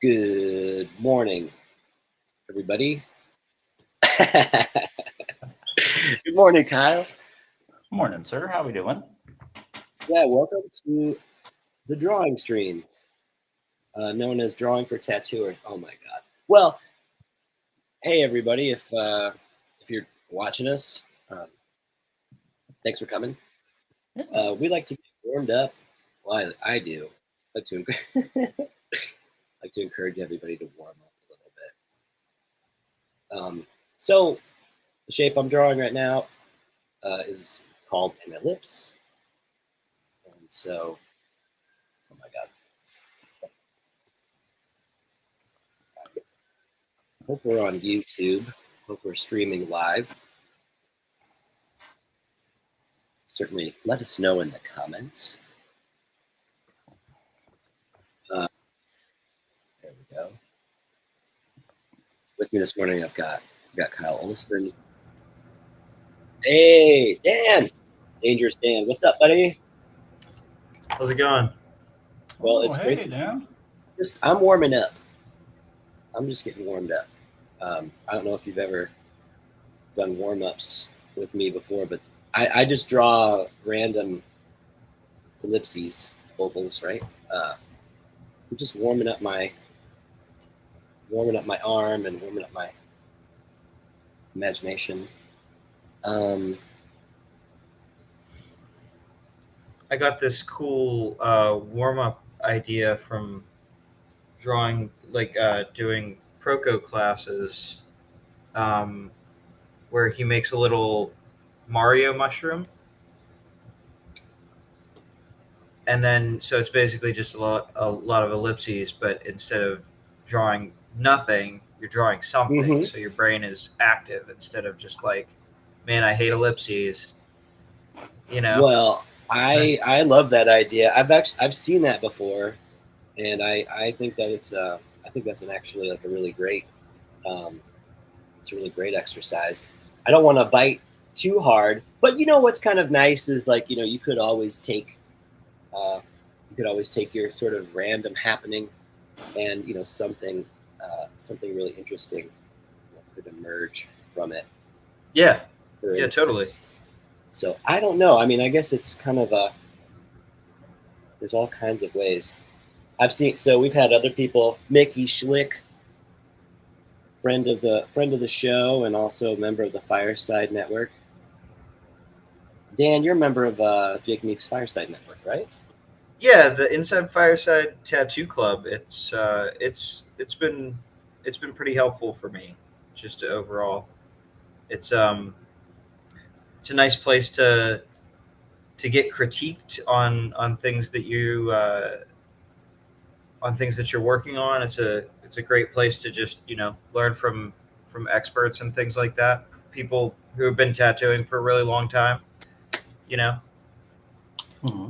Good morning, everybody. Good morning, Kyle. Morning, sir. How we doing? Yeah, welcome to the drawing stream, known as Drawing for Tattooers. Oh my God. Well, hey everybody, if you're watching us, thanks for coming. Yeah. We like to get warmed up. Well, I do. I like to like to encourage everybody to warm up a little bit. So the shape I'm drawing right now is called an ellipse, and so oh my God. Hope we're on YouTube. Hope we're streaming live. Certainly let us know in the comments. There we go. With me this morning, I've got Kyle Olson. Hey, Dan. Dangerous Dan. What's up, buddy? How's it going? Well, Oh, it's great hey, to Dan. I'm warming up. I'm just getting warmed up. I don't know if you've ever done warm-ups with me before, but I just draw random ellipses, ovals, right? I'm just warming up my arm and warming up my imagination. I got this cool warm-up idea from drawing, doing Proco classes, where he makes a little Mario mushroom. And then, so it's basically just a lot of ellipses, but instead of drawing nothing, you're drawing something. Mm-hmm. So your brain is active instead of just like, man, I hate ellipses. Well, I love that idea. I've seen that before, and I think that I think that's actually like a really great it's a really great exercise. I don't want to bite too hard, but you know what's kind of nice is like you could always take your sort of random happening, and something really interesting could emerge from it. Yeah, For yeah, instance. totally. So I don't know. I mean, I guess it's kind of there's all kinds of ways. So we've had other people, Mickey Schlick, friend of the show, and also a member of the Fireside Network. Dan, you're a member of Jake Meek's Fireside Network, right? Yeah, the Inside Fireside Tattoo Club. It's been pretty helpful for me, just overall. It's a nice place to get critiqued on things that you're working on. It's a great place to just learn from experts and things like that. People who have been tattooing for a really long time. Mm-hmm.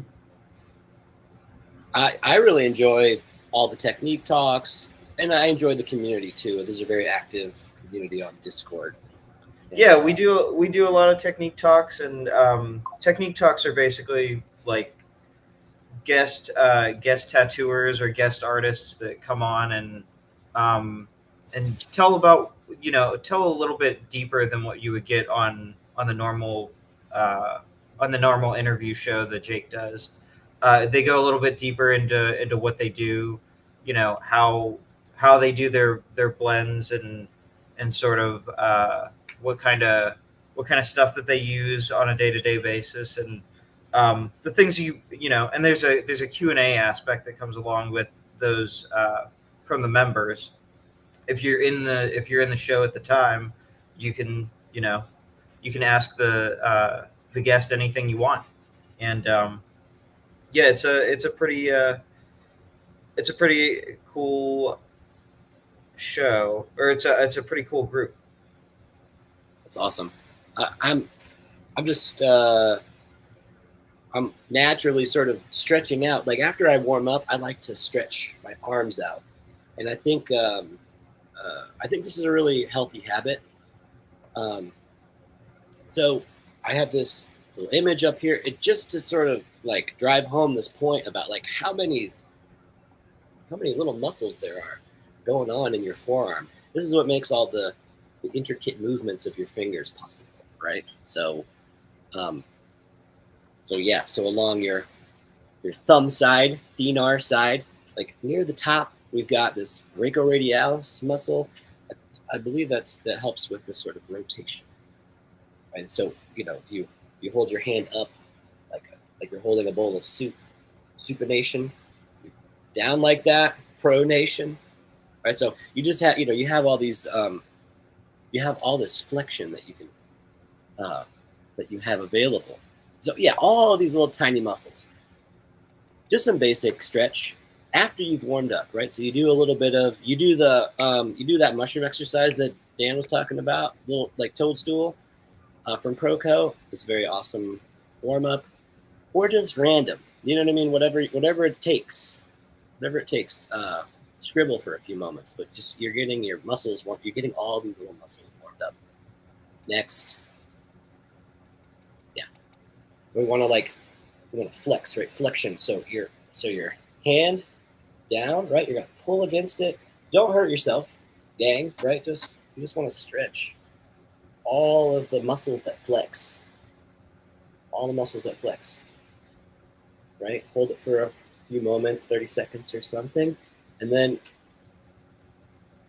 I really enjoy all the technique talks, and I enjoy the community too. There's a very active community on Discord. Yeah, we do a lot of technique talks, and technique talks are basically like guest tattooers or guest artists that come on and tell about tell a little bit deeper than what you would get on the normal interview show that Jake does. They go a little bit deeper into what they do, how they do their blends and sort of what kind of stuff that they use on a day-to-day basis, and the things and there's a Q&A aspect that comes along with those from the members. If you're in the show at the time, you can ask the guest anything you want, and yeah, it's a pretty cool show, or it's a pretty cool group. That's awesome. I'm just I'm naturally sort of stretching out. Like after I warm up, I like to stretch my arms out, and I think this is a really healthy habit. So I have this little image up here. It just to sort of like drive home this point about like how many little muscles there are. going on in your forearm. This is what makes all the intricate movements of your fingers possible, right? So, so along your thumb side, thenar side, like near the top, we've got this brachioradialis muscle. I believe that helps with this sort of rotation, right? So if you hold your hand up like you're holding a bowl of soup, supination, down like that, pronation, right? So you just have you have all these you have all this flexion that you can that you have available. So yeah, all these little tiny muscles. Just some basic stretch after you've warmed up, right? So you do a little bit of you do that mushroom exercise that Dan was talking about, little like toadstool from Proco. It's a very awesome warm up, or just random. You know what I mean? Whatever it takes, whatever it takes. Scribble for a few moments, but just you're getting your muscles warm. You're getting all these little muscles warmed up. Next, yeah, we want to flex, right? Flexion. So your hand down, right? You're gonna pull against it. Don't hurt yourself, gang, right? You just want to stretch all of the muscles that flex. All the muscles that flex. Right? Hold it for a few moments, 30 seconds or something, and then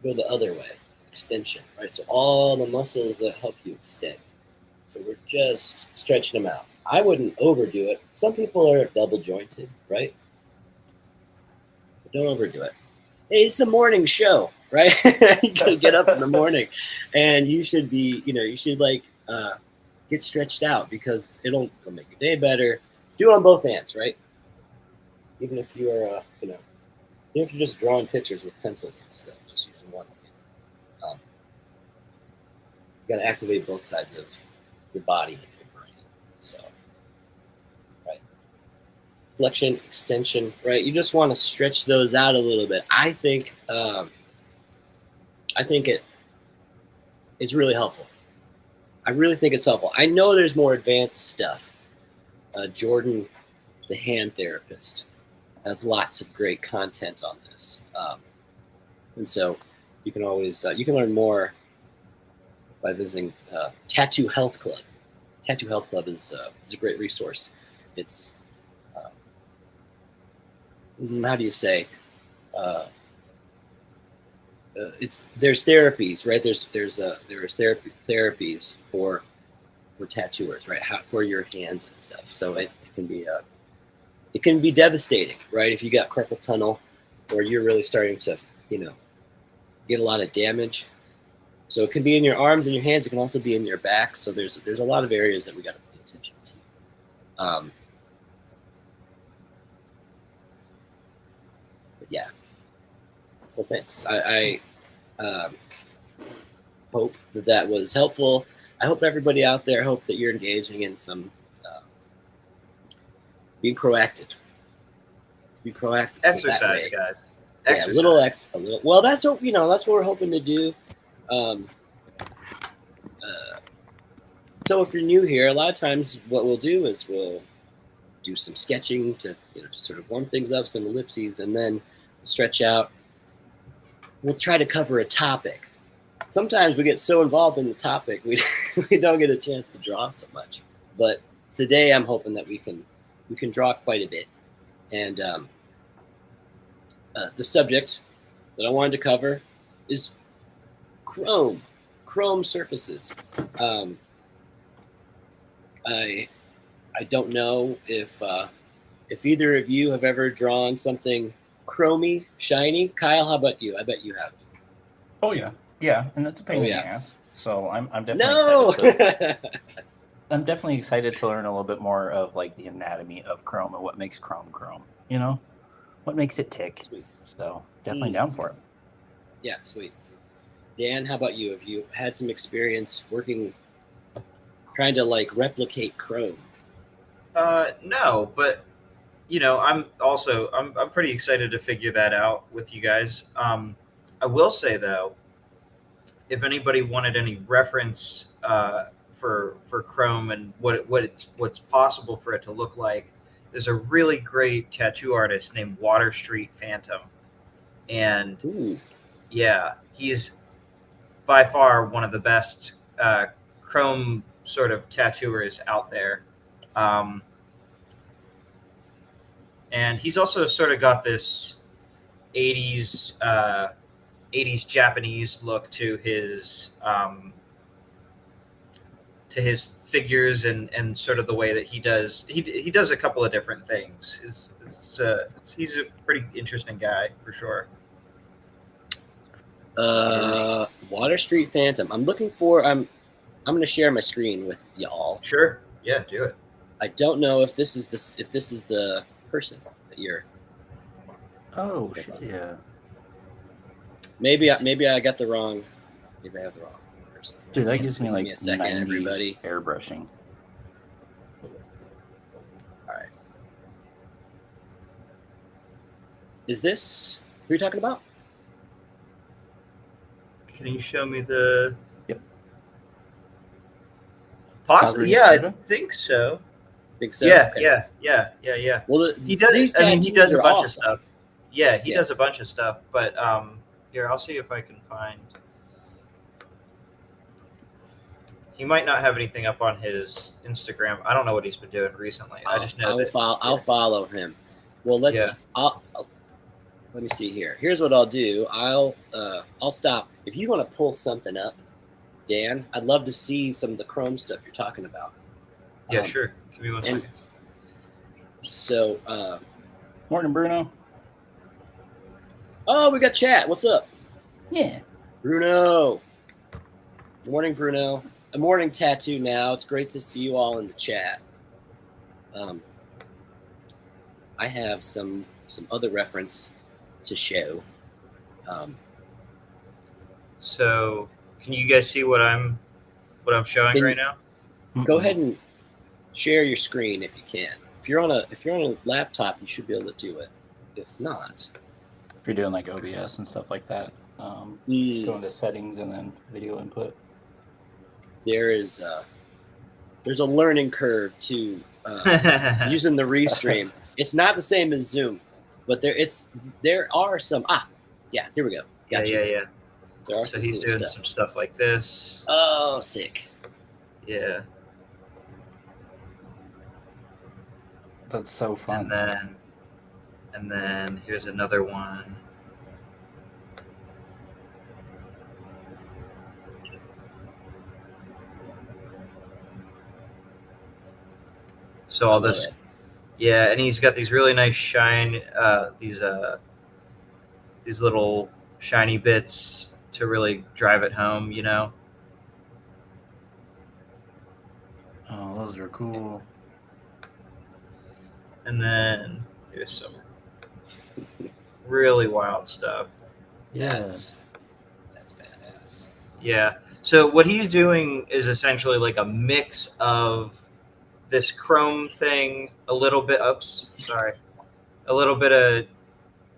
go the other way. Extension, right? So all the muscles that help you extend. So we're just stretching them out. I wouldn't overdo it. Some people are double jointed, right? But don't overdo it. Hey, it's the morning show, right? You gotta get up in the morning, and you should be, you should get stretched out because it'll make your day better. Do it on both hands, right? Even if you are, even if you're just drawing pictures with pencils and stuff, just using one hand. You gotta activate both sides of your body and your brain. So, right. Flexion, extension, right? You just want to stretch those out a little bit. I think it's really helpful. I really think it's helpful. I know there's more advanced stuff. Jordan, the hand therapist, has lots of great content on this, and so you can always you can learn more by visiting Tattoo Health Club. Tattoo Health Club is a great resource. It's how do you say? There's therapies, right? There's therapies for tattooers, right? For your hands and stuff. So it can be devastating, right? If you got carpal tunnel, or you're really starting to get a lot of damage. So it can be in your arms and your hands. It can also be in your back. So there's a lot of areas that we got to pay attention to. But yeah. Well, thanks. I hope that was helpful. I hope everybody out there, hope that you're engaging in some being proactive. Be proactive. Exercise, guys. Exercise. Yeah, a little. Well, that's what we're hoping to do. So if you're new here, a lot of times what we'll do is we'll do some sketching to sort of warm things up, some ellipses, and then we'll stretch out. We'll try to cover a topic. Sometimes we get so involved in the topic we don't get a chance to draw so much. But today I'm hoping that we can draw quite a bit. And the subject that I wanted to cover is chrome surfaces. I don't know if either of you have ever drawn something chromy, shiny. Kyle, how about you? I bet you have. Oh yeah, and it's a pain in the ass. So I'm definitely no. I'm definitely excited to learn a little bit more of like the anatomy of chrome and what makes chrome. What makes it tick. Sweet. So definitely down for it. Yeah, sweet. Dan, how about you? Have you had some experience trying to replicate chrome? No, but I'm pretty excited to figure that out with you guys. I will say though, if anybody wanted any reference for chrome and what's possible for it to look like, there's a really great tattoo artist named Water Street Phantom, and Ooh. Yeah, he's by far one of the best chrome sort of tattooers out there. Um, and he's also sort of got this 80s 80s Japanese look to his figures and sort of the way that he does a couple of different things. He's a pretty interesting guy for sure. Water Street Phantom. I'm looking for. I'm going to share my screen with y'all. Sure. Yeah, do it. I don't know if this is the person that you're. Oh shit! Yeah. Maybe I got the wrong. Maybe I have the wrong person. Dude, that gives me like a second, 90s everybody. airbrushing. All right. Is this who you're talking about? Can you show me the? Yep. Possibly. Yeah, I think so. Think so? Yeah, Okay. yeah. Well, he does. I mean, he does a bunch of stuff. Yeah, he Yeah. does a bunch of stuff. But here, I'll see if I can find. He might not have anything up on his Instagram. I don't know what he's been doing recently. I just know I'll follow him. Well, let's. I'll let me see here. Here's what I'll do. I'll stop. If you want to pull something up, Dan, I'd love to see some of the chrome stuff you're talking about. Yeah, sure. Give me 1 second. So, Morning, Bruno. oh, we got chat. What's up? Yeah. Bruno. Good morning, Bruno. A morning tattoo now. It's great to see you all in the chat. I have some other reference to show. So, can you guys see what I'm showing right now? Go ahead and share your screen if you can. If you're on a laptop, you should be able to do it. If not, if you're doing like OBS and stuff like that, go into settings and then video input. There's a learning curve to using the Restream. It's not the same as Zoom, but there are some. Yeah, here we go. Gotcha. Yeah. There are so he's cool doing some stuff like this. Oh, sick. Yeah. That's so fun. And then here's another one. So all this, yeah, and he's got these really nice shine, these little shiny bits to really drive it home, you know. Oh, those are cool. And then here's some really wild stuff. Yeah, that's badass. Yeah. So what he's doing is essentially like a mix of this chrome thing, a little bit of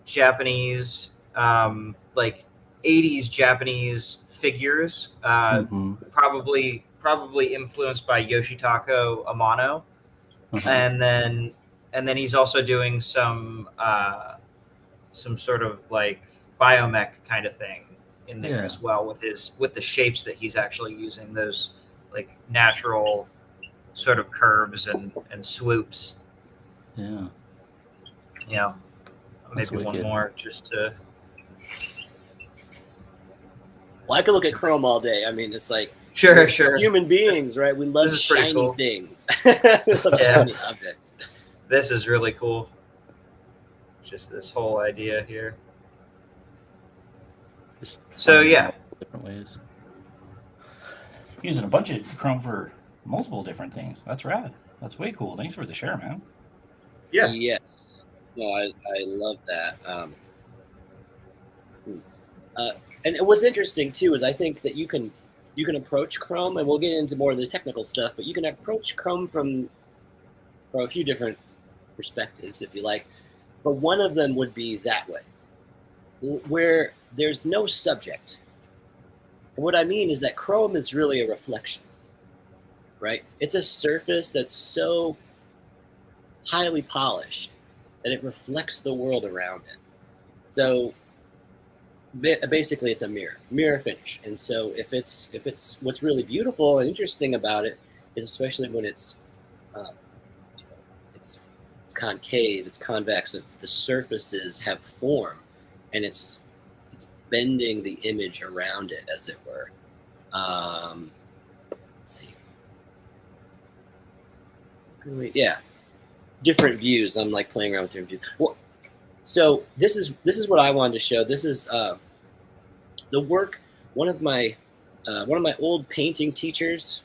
Japanese, like 80s Japanese figures, probably influenced by Yoshitaka Amano, and then he's also doing some sort of like biomech kind of thing in there as well with the shapes that he's actually using, those like natural sort of curves and swoops. Yeah. Yeah. Maybe one more just to. Well, I could look at chrome all day. I mean, it's like sure. Human beings, right? We love shiny things. We love shiny objects. This is really cool. Just this whole idea here. So yeah, different ways. Using a bunch of chrome for multiple different things. That's rad. That's way cool. Thanks for the share, man. Yeah. Yes. No, I love that. And what's interesting too is I think that you can approach chrome, and we'll get into more of the technical stuff, but you can approach chrome from a few different perspectives, if you like. But one of them would be that way, where there's no subject. And what I mean is that chrome is really a reflection, right? It's a surface that's so highly polished that it reflects the world around it. So basically it's a mirror finish. And so if it's what's really beautiful and interesting about it is especially when it's it's concave, it's convex, the surfaces have form, and it's bending the image around it, as it were. Let's see. Yeah, different views. I'm like playing around with different views. Well, so this is what I wanted to show. This is the work. One of my old painting teachers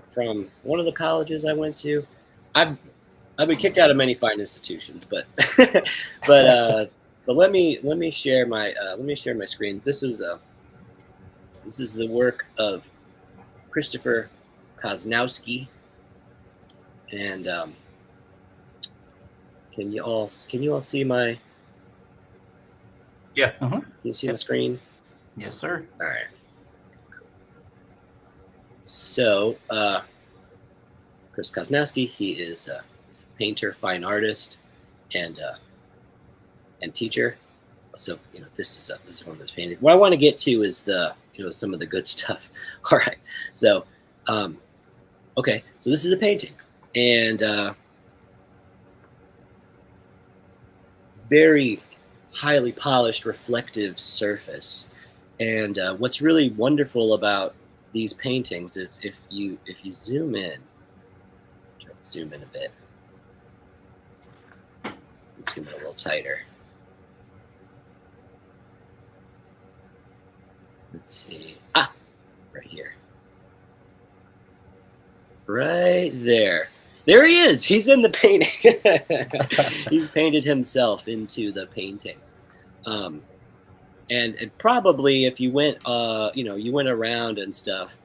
from one of the colleges I went to. I've been kicked out of many fine institutions, but but let me share my screen. This is the work of Christopher Kosnowski, and can you all see my? Yeah. Mm-hmm. Can you see my screen? Yes, sir. All right. So Chris Kosnowski, he is a painter, fine artist, and teacher. So this is one of those paintings. What I want to get to is the some of the good stuff. All right. So okay. So this is a painting, and very highly polished, reflective surface. And what's really wonderful about these paintings is if you zoom in, try to zoom in a bit. Let's zoom in a little tighter. Let's see. Right here. Right there. There he is. He's in the painting. He's painted himself into the painting. And probably if you went, you went around and stuff,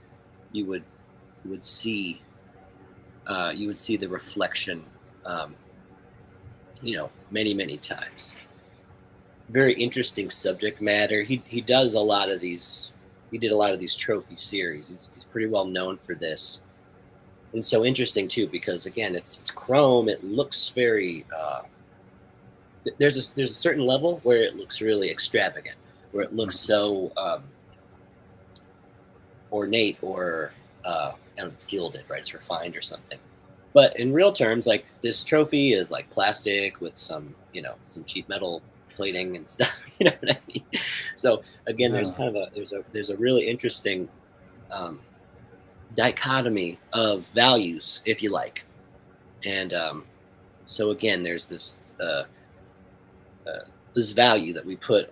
you would see the reflection, many times. Very interesting subject matter. He does a lot of these. He did a lot of these trophy series. He's pretty well known for this, and so interesting too because again, it's chrome. It looks very. There's a certain level where it looks really extravagant, where it looks so ornate or it's gilded, right? It's refined or something. But in real terms, like this trophy is like plastic with some cheap metal plating and stuff. You know what I mean? So again, there's kind of there's a really interesting dichotomy of values, if you like, and so again, there's this this value that we put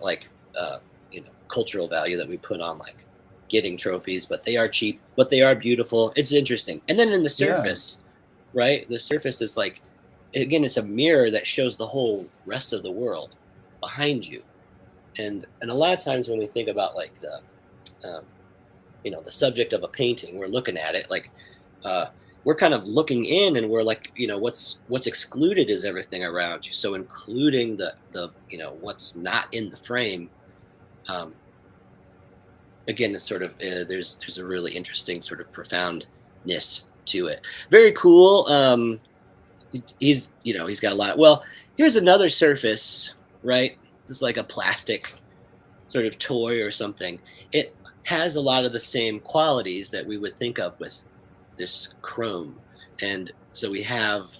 cultural value that we put on like getting trophies, but they are cheap, but they are beautiful. It's interesting. And then in the surface, right? The surface is like, again, it's a mirror that shows the whole rest of the world behind you. And a lot of times when we think about like the subject of a painting, we're looking at it like we're kind of looking in, and we're like, what's excluded is everything around you. So including the what's not in the frame. Again, it's sort of there's a really interesting sort of profoundness to it. Very cool. He's got a lot. Well, here's another surface, right? This is like a plastic sort of toy or something. It has a lot of the same qualities that we would think of with this chrome, and so we have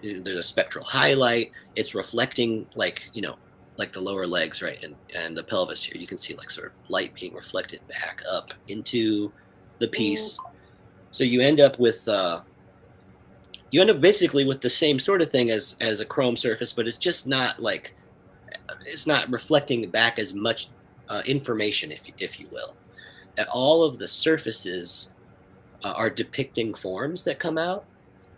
there's a spectral highlight. It's reflecting like the lower legs, right, and the pelvis here. You can see like sort of light being reflected back up into the piece. So you end up with basically with the same sort of thing as a chrome surface, but it's just not like it's not reflecting back as much information, if you will. And all of the surfaces are depicting forms that come out,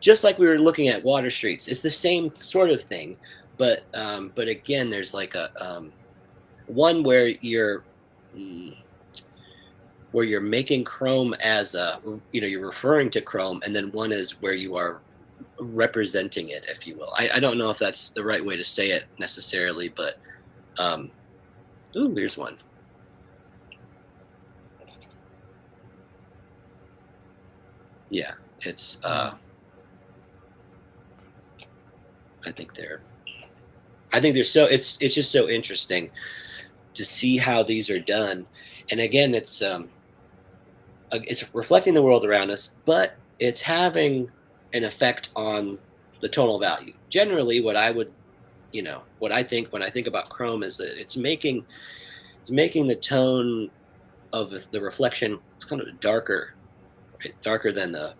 just like we were looking at Water Streets. It's the same sort of thing, but again, there's like a one where you're making chrome as a you're referring to chrome, and then one is where you are representing it, if you will. I don't know if that's the right way to say it necessarily, but here's one. Yeah, it's I think they're so it's just so interesting. see how these are done. And again, it's reflecting the world around us, but it's having an effect on the tonal value. Generally, what I would, what I think when I think about chrome is that it's making the tone of the reflection, it's kind of darker, right? Darker than the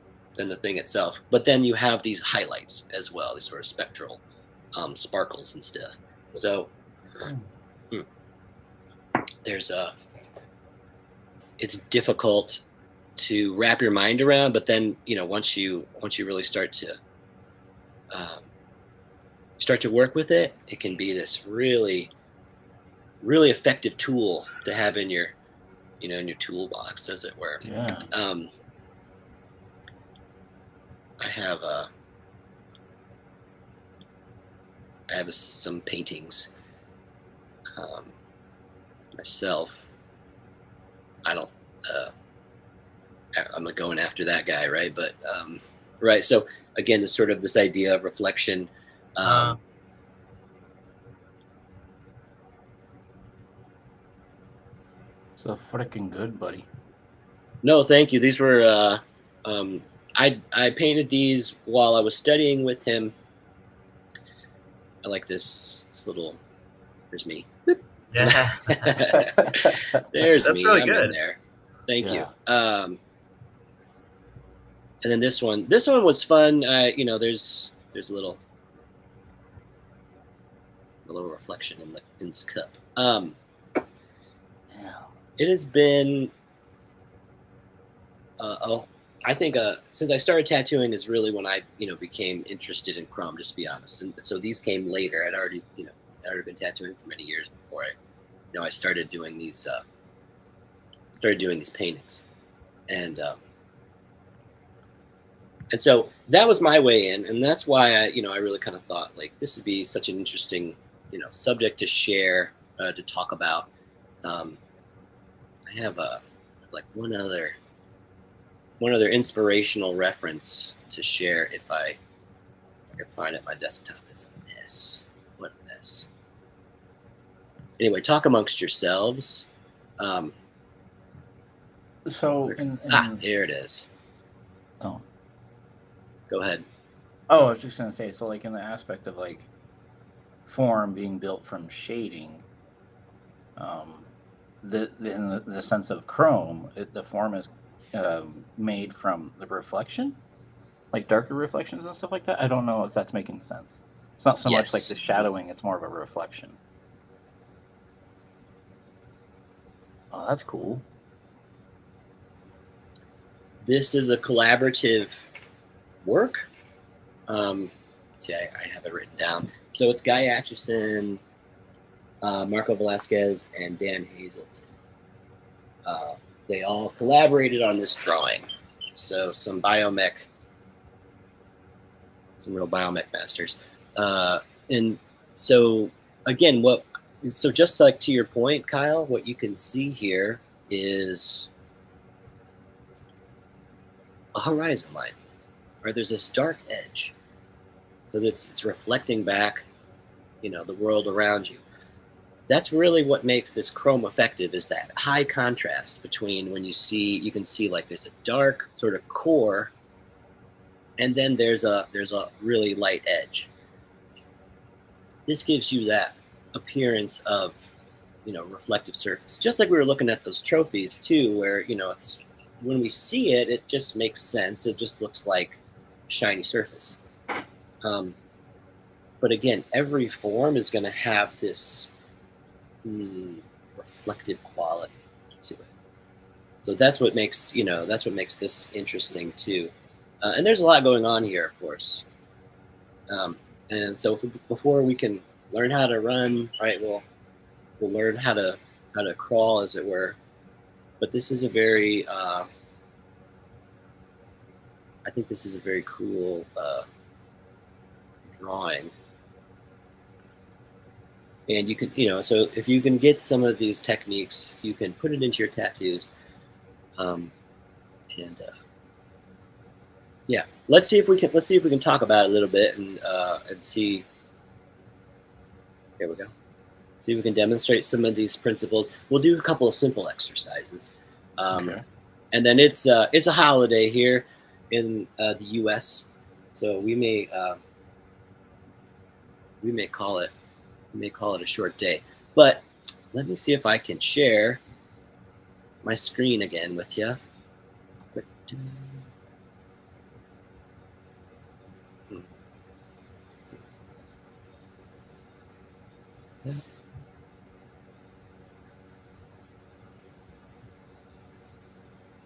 thing itself. But then you have these highlights as well, these sort of spectral sparkles and stuff. So there's it's difficult to wrap your mind around, but then once you really start to work with it, it can be this really, really effective tool to have in your in your toolbox, as it were. Yeah. I have some paintings myself. I'm not going after that guy, right? But right. So again, it's sort of this idea of reflection. So freaking good, buddy. No, thank you. These were I painted these while I was studying with him. I like this little. There's me. Yeah. There's That's me. really I'm good. in there. Thank you. Yeah. And then this one was fun. There's a little reflection in this cup. Yeah. It has been I think since I started tattooing is really when I became interested in chrome, just to be honest. And so these came later. I'd already been tattooing for many years before I started doing these paintings. And so that was my way in, and that's why I really kind of thought like this would be such an interesting subject to share, to talk about. I have like one other inspirational reference to share if I can find it. My desktop is a mess. What a mess. Anyway, talk amongst yourselves. So here it is. Oh. Go ahead. Oh, I was just gonna say, so like in the aspect of like form being built from shading, in the sense of chrome, the form is made from the reflection, like darker reflections and stuff like that. I don't know if that's making sense. It's not so much like the shadowing; it's more of a reflection. Oh, that's cool. This is a collaborative work. See, I have it written down. So it's Guy Atchison, Marco Velasquez, and Dan Hazelton. They all collaborated on this drawing. So some real biomech masters. And so again, so just like to your point, Kyle, what you can see here is a horizon line, right? There's this dark edge. So it's reflecting back, the world around you. That's really what makes this chrome effective, is that high contrast between when you can see like there's a dark sort of core, and then there's a really light edge. This gives you that appearance of, reflective surface. Just like we were looking at those trophies too, where, it's when we see it, it just makes sense. It just looks like shiny surface. But again, every form is going to have this reflective quality to it. So that's what makes this interesting too. And there's a lot going on here, of course. And so before we can learn how to run, right, we'll learn how to crawl, as it were. But this is a very I think this is a very cool drawing. And you can, so if you can get some of these techniques, you can put it into your tattoos. Yeah, let's see if we can talk about it a little bit and see. Here we go. see if we can demonstrate some of these principles. We'll do a couple of simple exercises. Okay. And then it's a holiday here in the U.S., so we may call it a short day. But let me see if I can share my screen again with you.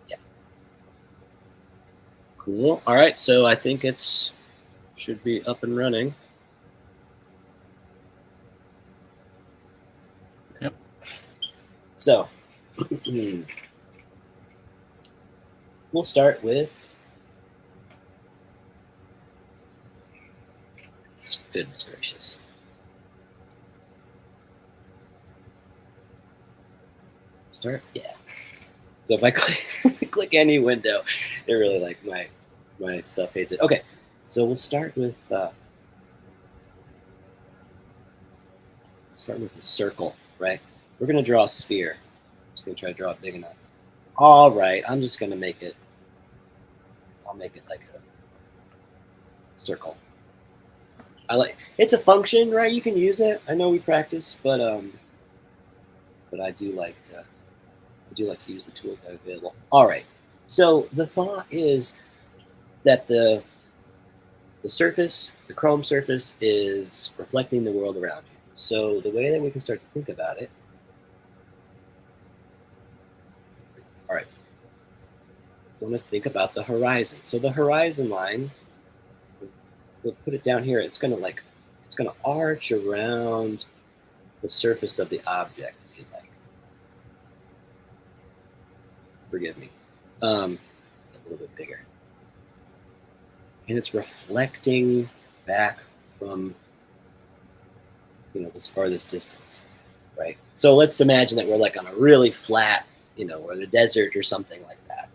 Yeah. Cool. All right, so I think it's should be up and running. Yep. So we'll start with, goodness gracious. Start, yeah. So if I click any window, it really like my stuff hates it. Okay, so we'll start with the circle, right? We're gonna draw a sphere. Just gonna try to draw it big enough. All right, I'm just gonna make it. I'll make it like a circle. It's a function, right? You can use it. I know we practice, but I do like to use the tools that are available. All right. So the thought is that the surface, the chrome surface, is reflecting the world around you. So the way that we can start to think about it. All right. I want to think about the horizon. So the horizon line, we'll put it down here. It's gonna arch around the surface of the object, if you like. Forgive me. A little bit bigger. And it's reflecting back from, this farthest distance, right? So let's imagine that we're like on a really flat, or the desert or something like that.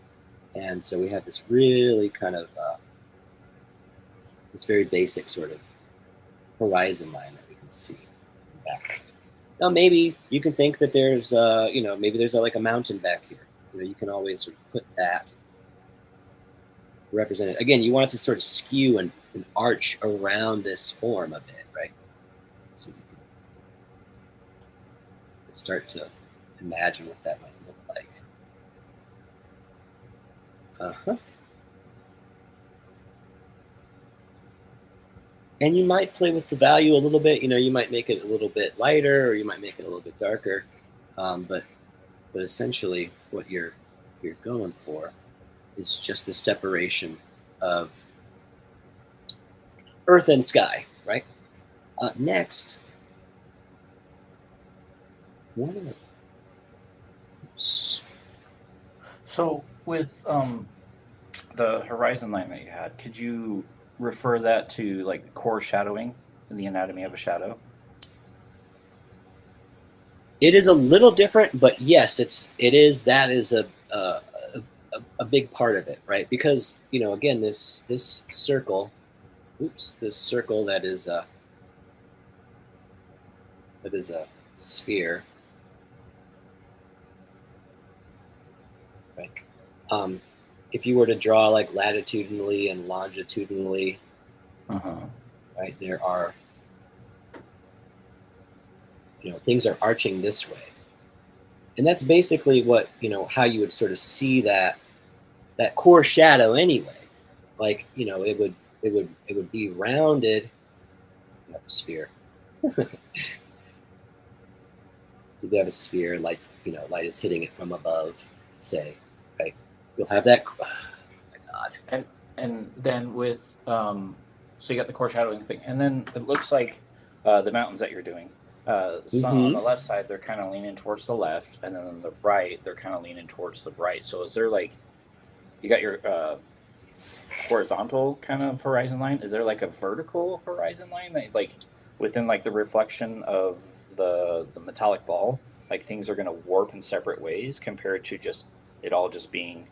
And so we have this really kind of, this very basic sort of horizon line that we can see back. Now maybe you can think that there's, maybe there's like a mountain back here. You can always sort of put that, represent it. Again, you want it to sort of skew and arch around this form a bit, right? So you can start to imagine what that might look like. And you might play with the value a little bit. You might make it a little bit lighter, or you might make it a little bit darker. But essentially, what you're going for is just the separation of earth and sky, right? Next, So with the horizon line that you had, could you refer that to like core shadowing in the anatomy of a shadow? It is a little different, but yes, that is a big part of it, right? Because again, this circle, this circle that is a sphere, right? If you were to draw like latitudinally and longitudinally, right, there are, things are arching this way, and that's basically what how you would sort of see that core shadow anyway. Like it would be rounded. You have a sphere. You have a sphere. Light is hitting it from above. Say, right? You'll have that. Oh my God. And then with so you got the core shadowing thing, and then it looks like the mountains that you're doing. Some on the left side, they're kind of leaning towards the left, and then on the right, they're kind of leaning towards the right. So is there like, you got your horizontal kind of horizon line? Is there like a vertical horizon line that like within like the reflection of the metallic ball, like things are going to warp in separate ways compared to just it all just being,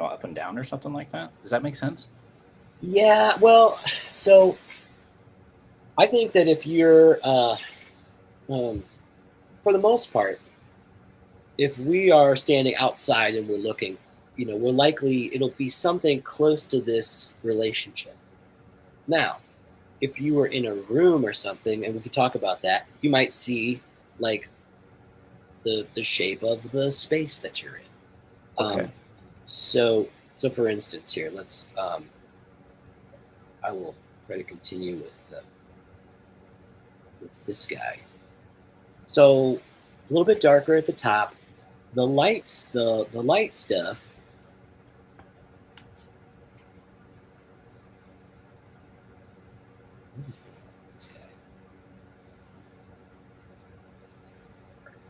up and down or something like that? Does that make sense? Yeah. Well, so I think that if you're for the most part, if we are standing outside and we're looking, we're likely, it'll be something close to this relationship. Now, if you were in a room or something, and we could talk about that, you might see like the shape of the space that you're in. Okay. So for instance, here, let's. I will try to continue with this guy. So a little bit darker at the top. The lights, the light stuff. What is going on with this guy?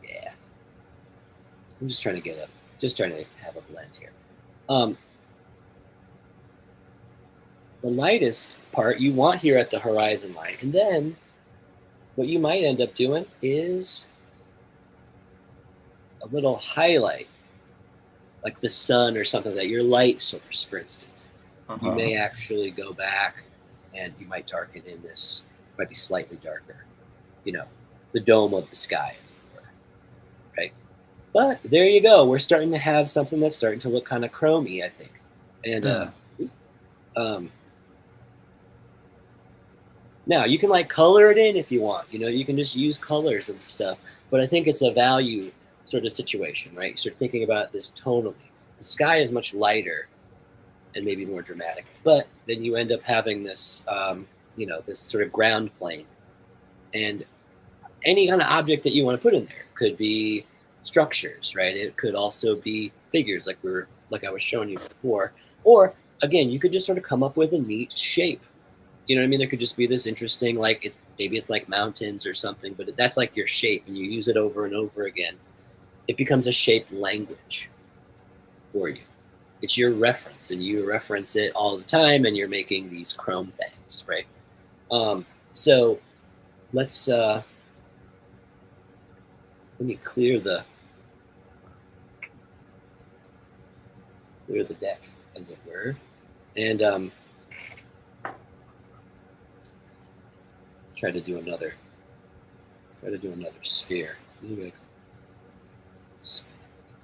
Yeah, I'm just trying to have a blend here. The lightest part you want here at the horizon line, and then what you might end up doing is a little highlight, like the sun or something, that your light source, for instance. You may actually go back and you might darken in this, might be slightly darker, the dome of the sky, as it were, right? But there you go. We're starting to have something that's starting to look kind of chromey, I think. And now you can like color it in if you want. You can just use colors and stuff. But I think it's a value sort of situation, right? You start thinking about this tonally. The sky is much lighter and maybe more dramatic, but then you end up having this, this sort of ground plane, and any kind of object that you want to put in there could be structures, right? It could also be figures, like I was showing you before, or again, you could just sort of come up with a neat shape. You know what I mean? There could just be this interesting, maybe it's like mountains or something, but that's like your shape, and you use it over and over again. It becomes a shape language for you. It's your reference, and you reference it all the time, and you're making these chrome things, right? So let's let me clear the deck, as it were, and try to do another sphere. Maybe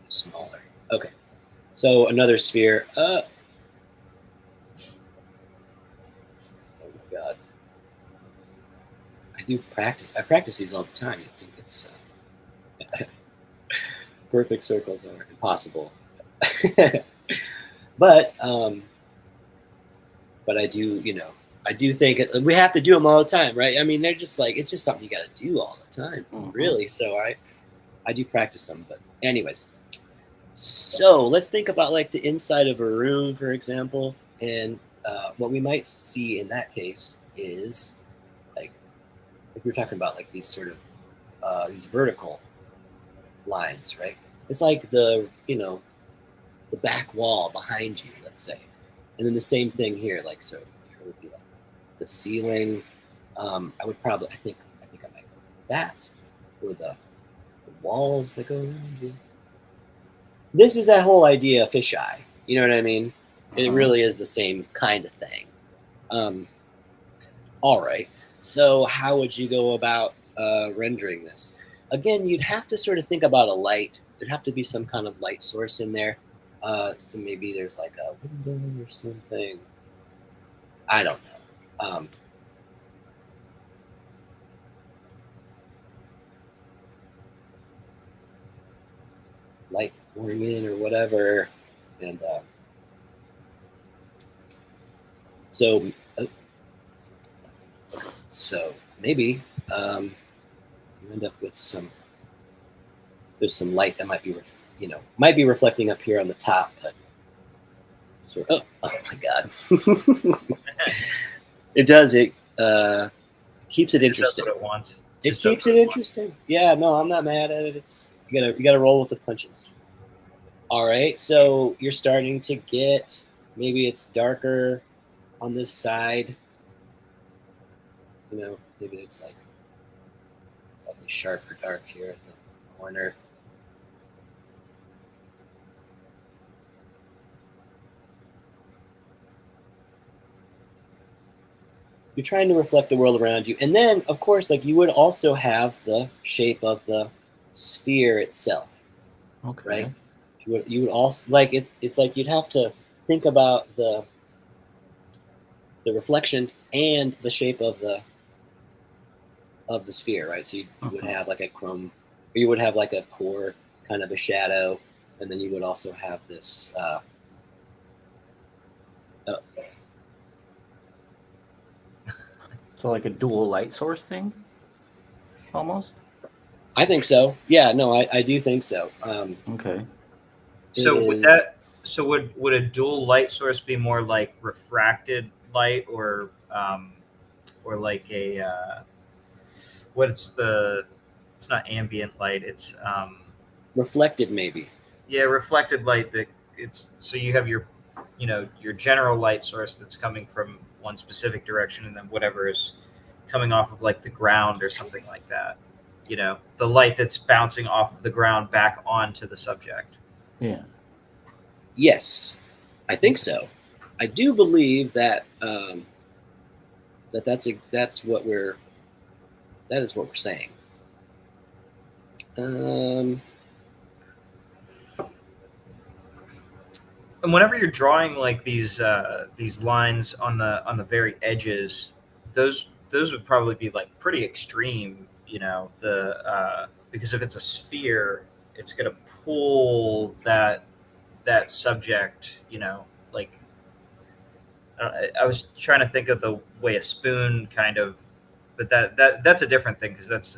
smaller. Okay. So another sphere. Oh my God. I practice these all the time. I think it's perfect circles are impossible. But I do think we have to do them all the time, right? I mean, they're just like, it's just something you got to do all the time, really. So I do practice them. But anyways, so let's think about like the inside of a room, for example, and what we might see in that case is like we're talking about, like these sort of these vertical lines, right? It's like the back wall behind you, let's say, and then the same thing here. Like, so here would be like the ceiling. I think I might go like that, or the walls that go around you. This is that whole idea of fisheye. You know what I mean? It really is the same kind of thing. All right. So how would you go about rendering this? Again, you'd have to sort of think about a light. There'd have to be some kind of light source in there. So maybe there's like a window or something. I don't know. Light pouring in or whatever. And so maybe you end up with there's some light that might be reflecting up here on the top, but oh my God. It does. It keeps it interesting. That's what it wants. It keeps it interesting. Yeah, no, I'm not mad at it. It's you gotta roll with the punches. All right, so you're starting to get, maybe it's darker on this side. Maybe it's like slightly sharp or dark here at the corner. You're trying to reflect the world around you. And then, of course, like you would also have the shape of the sphere itself, Okay. right? You would also like it. It's like you'd have to think about the reflection and the shape of the sphere, right? So you would have like a chrome, or you would have like a core, kind of a shadow, and then you would also have this. So like a dual light source thing, almost. I think so. Yeah, no, I do think so. Okay. It So would is. that would a dual light source be more like refracted light, or like a what's the it's not ambient light, it's Reflected, maybe. yeah, reflected light. That it's so you have your your general light source that's coming from one specific direction, and then whatever is coming off of like the ground or something like that. The light that's bouncing off of the ground back onto the subject. Yeah. Yes, I think so. I do believe that that's what we're saying. Um, And whenever you're drawing like these lines on the very edges, those would probably be like pretty extreme. The because if it's a sphere, it's gonna pull that subject. Like I was trying to think of the way a spoon kind of, but that's a different thing because that's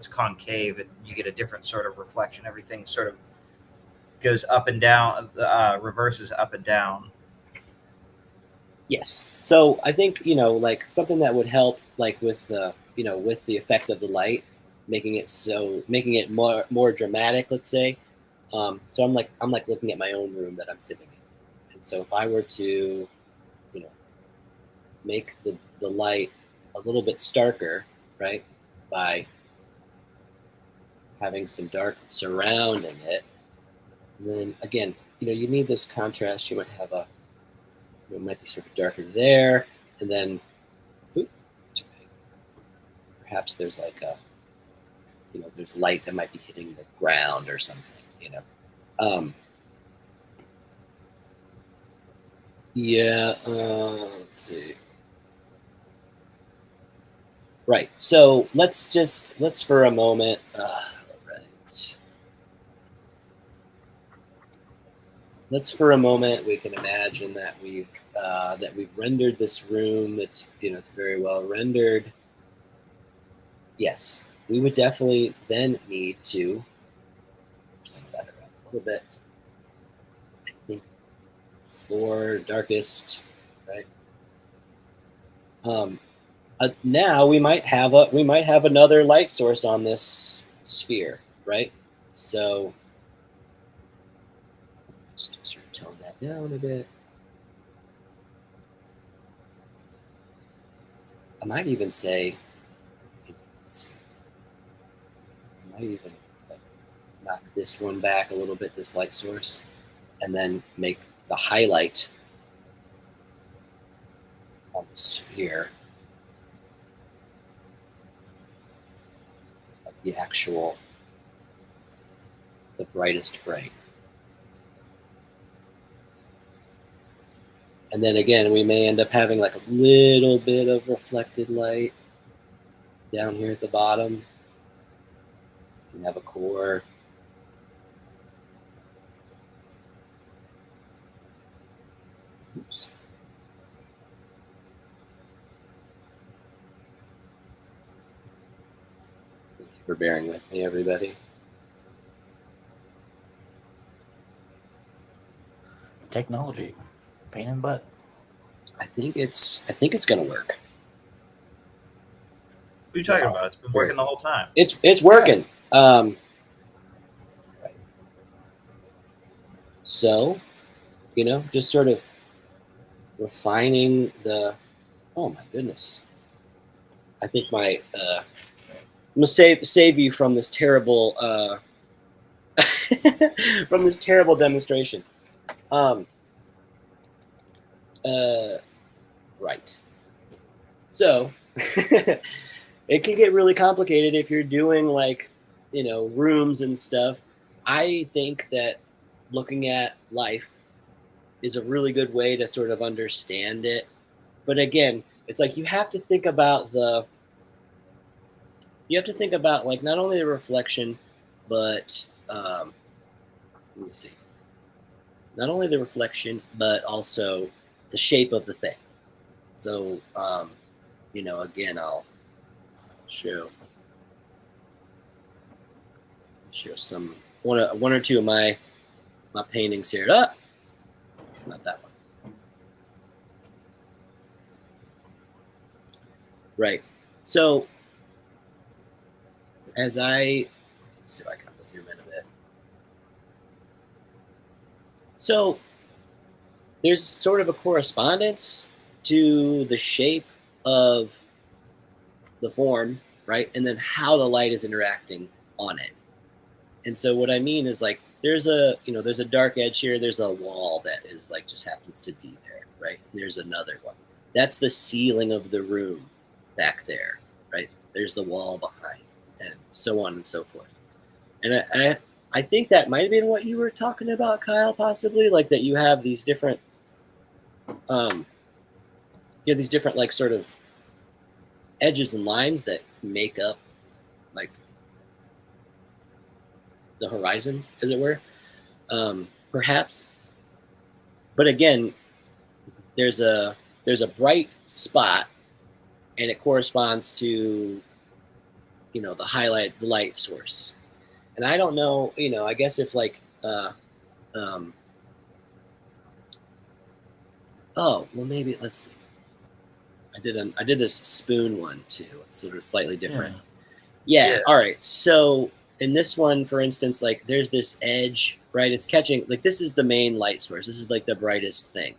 concave, and you get a different sort of reflection. Everything sort of goes up and down, reverses up and down. yes. So I think like something that would help, like with the with the effect of the light, making it more dramatic. Let's say. So I'm like looking at my own room that I'm sitting in, and so if I were to you know make the light a little bit starker, right, by having some dark surrounding it. And then again, you need this contrast. You might have it might be sort of darker there, and then perhaps there's like a, there's light that might be hitting the ground or something. Yeah. Let's see. Right. So let's for a moment. Right. Let's for a moment, we can imagine that we've rendered this room. It's very well rendered. Yes, we would definitely then need to move some of that around a little bit. I think floor darkest, right? Now we might have another light source on this sphere, right? So just sort of tone that down a bit. I might even say, I might even like knock this one back a little bit, this light source, and then make the highlight on the sphere of the brightest bright. And then again, we may end up having like a little bit of reflected light down here at the bottom. We have a core. Oops. Thank you for bearing with me, everybody. Technology, pain in the butt. I think it's gonna work. What are you talking about? It's been working the whole time. It's working. Right. So, just sort of refining the. Oh my goodness! I think I'm gonna save you from this terrible from this terrible demonstration. Right. So it can get really complicated if you're doing like rooms and stuff, I think that looking at life is a really good way to sort of understand it. But again, it's like you have to think about like not only the reflection, but let me see, not only the reflection, but also the shape of the thing. So again, I'll show some one or two of my paintings here. Not that one. Right. So let's see if I can zoom in a bit. So there's sort of a correspondence to the shape of the form, right? And then how the light is interacting on it. And so what I mean is like there's a dark edge here, there's a wall that is like just happens to be there, right? There's another one. That's the ceiling of the room back there, right? There's the wall behind, and so on and so forth. And I think that might have been what you were talking about, Kyle, possibly, like that you have these different like sort of edges and lines that make up like the horizon, as it were, perhaps. But again, there's a bright spot, and it corresponds to the light source. And I don't know, I guess if like oh well, maybe let's see. I did this spoon one too. It's sort of slightly different. Yeah. All right. So in this one, for instance, like there's this edge, right? It's catching, like this is the main light source. This is like the brightest thing.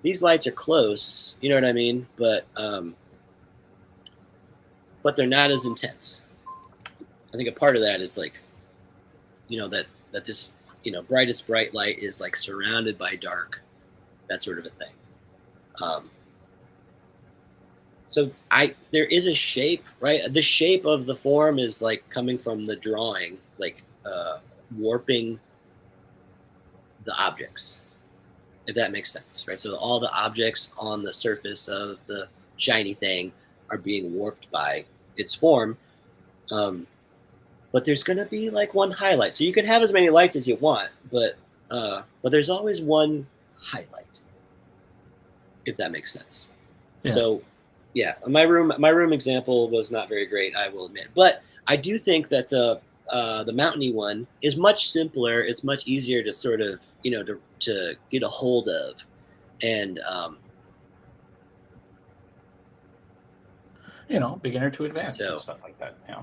These lights are close, you know what I mean? But they're not as intense. I think a part of that is like, that this, brightest bright light is like surrounded by dark, that sort of a thing. So there is a shape, right? The shape of the form is like coming from the drawing, like warping the objects, if that makes sense, right? So all the objects on the surface of the shiny thing are being warped by its form. But there's going to be like one highlight. So you can have as many lights as you want, but there's always one highlight, if that makes sense. Yeah. So yeah, my room example was not very great, I will admit. But I do think that the mountainy one is much simpler. It's much easier to sort of, to get a hold of. And beginner to advanced and stuff like that. Yeah.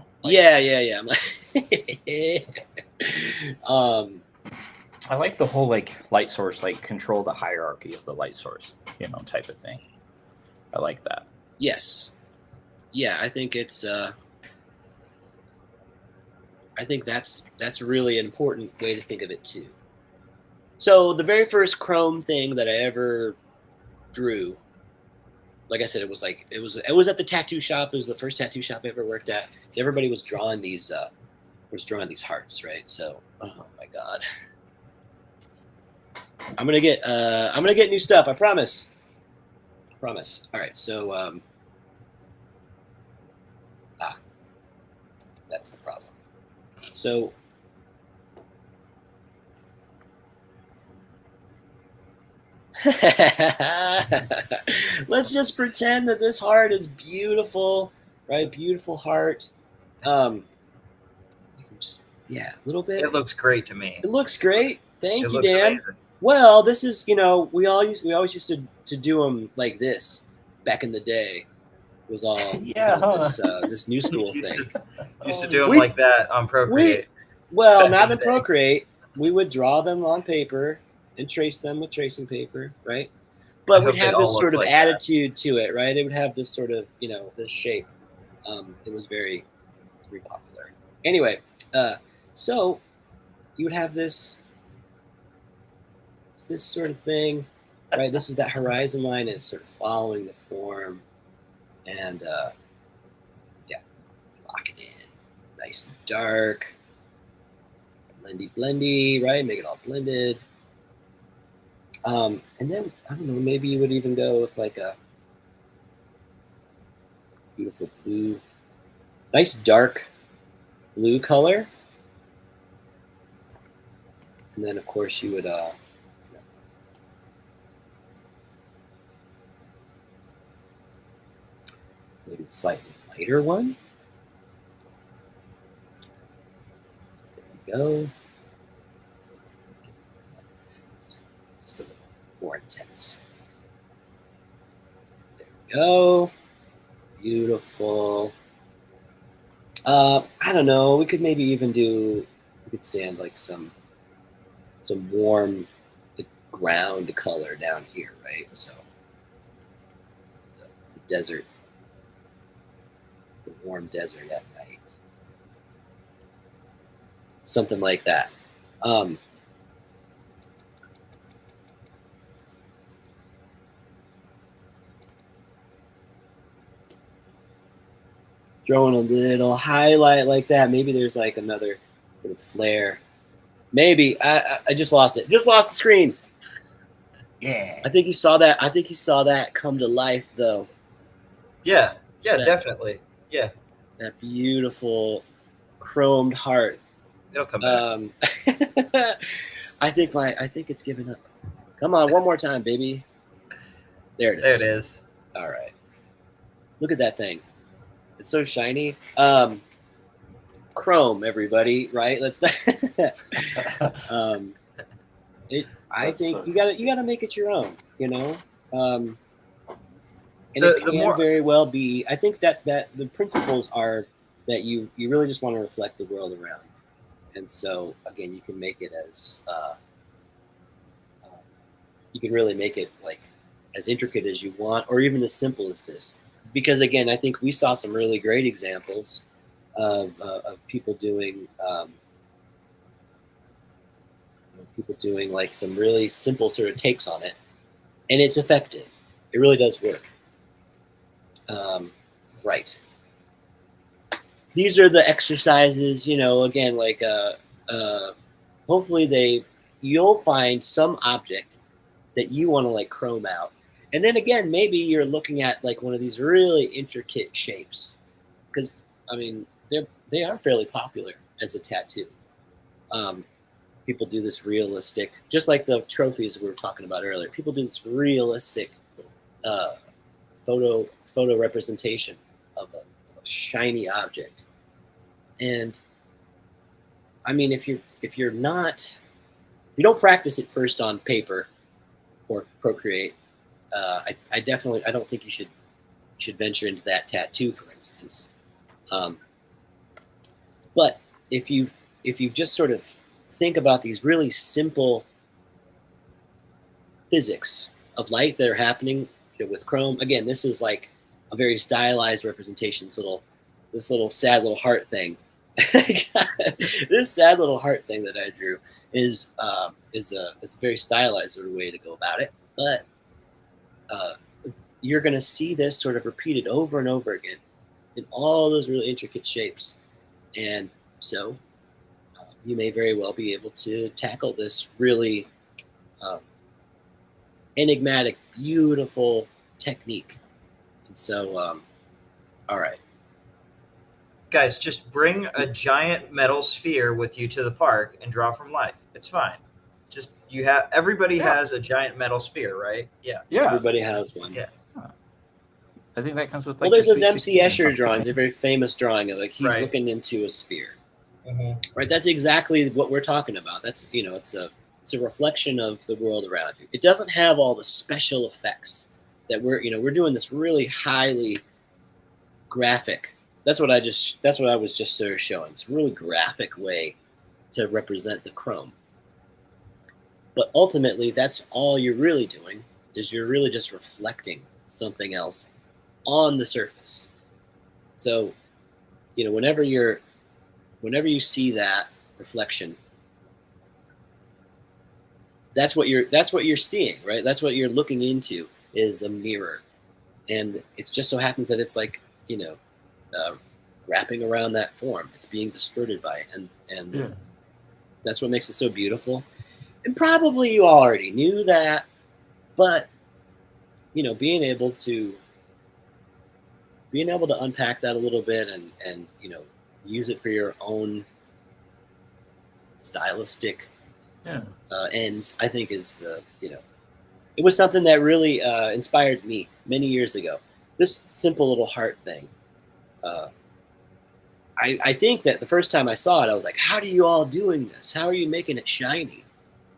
I like the whole like light source, like control the hierarchy of the light source, type of thing. I like that. Yes. Yeah, I think it's I think that's a really important way to think of it too. So the very first chrome thing that I ever drew, like I said, it was at the tattoo shop. It was the first tattoo shop I ever worked at. Everybody was drawing these hearts, right? So, oh my god, I'm gonna get new stuff. I promise. All right, so that's the problem. So let's just pretend that this heart is beautiful, right? Beautiful heart. Just a little bit. It looks great to me. It looks great. Thank you, Dan. Amazing. Well, this is, we always used to do them like this back in the day. It was all this new school thing. Used to do them like that on Procreate. Not in Procreate. We would draw them on paper and trace them with tracing paper, right? But we'd have this sort of attitude to it, right? They would have this sort of, this shape. It was very popular. Anyway, so you would have this sort of thing, right? This is that horizon line, and it's sort of following the form, and lock it in, nice and dark, blendy, right? Make it all blended. And then, I don't know, maybe you would even go with like a beautiful blue, nice dark blue color. And then, of course, you would maybe a slightly lighter one. There we go. Just a little more intense. There we go. Beautiful. I don't know. We could maybe even we could stand like some warm ground color down here, right? So the desert, the warm desert at night, something like that. Throwing a little highlight like that. Maybe there's like another bit of flare. Maybe I just lost it. Just lost the screen. Yeah. I think you saw that. I think you saw that come to life, though. Yeah, definitely. Yeah, that beautiful chromed heart. It'll come back. I think it's given up. Come on, one more time, baby. There it is. There it is. All right. Look at that thing. It's so shiny. Chrome, everybody, right? Let's. I think you gotta make it your own. You know. And it can very well be. I think that the principles are that you really just want to reflect the world around, and so again, you can make it as you can really make it like as intricate as you want, or even as simple as this. Because again, I think we saw some really great examples of people doing like some really simple sort of takes on it, and it's effective. It really does work. Right. These are the exercises, again, like hopefully you'll find some object that you want to like chrome out. And then again, maybe you're looking at like one of these really intricate shapes, because I mean they are fairly popular as a tattoo. People do this realistic, just like the trophies we were talking about earlier. People do this realistic photo representation of a shiny object. And I mean, if you don't practice it first on paper or Procreate, I don't think you should venture into that tattoo, for instance. But if you just sort of think about these really simple physics of light that are happening with chrome, again, this is like a very stylized representation. This little sad little heart thing. This sad little heart thing that I drew is a very stylized sort of way to go about it. But you're going to see this sort of repeated over and over again in all those really intricate shapes. And so you may very well be able to tackle this really enigmatic, beautiful technique. And so, all right. Guys, just bring a giant metal sphere with you to the park and draw from life. It's fine. Just everybody has a giant metal sphere, right? Yeah. Everybody has one. Yeah. I think that comes with like. Well, there's those MC Escher drawings, a very famous drawing of like he's looking into a sphere. Mm-hmm. Right. That's exactly what we're talking about. That's it's a reflection of the world around you. It doesn't have all the special effects that we're doing this really highly graphic. That's what I was just sort of showing. It's a really graphic way to represent the chrome. But ultimately, that's all you're really doing, is you're really just reflecting something else on the surface. So, whenever you see that reflection, that's what you're seeing, right? That's what you're looking into, is a mirror. And it just so happens that it's like, wrapping around that form. It's being distorted by it. And That's what makes it so beautiful. And probably you already knew that, but being able to unpack that a little bit and use it for your own stylistic ends, I think is it was something that really inspired me many years ago. This simple little heart thing. I think that the first time I saw it, I was like, how are you all doing this? How are you making it shiny?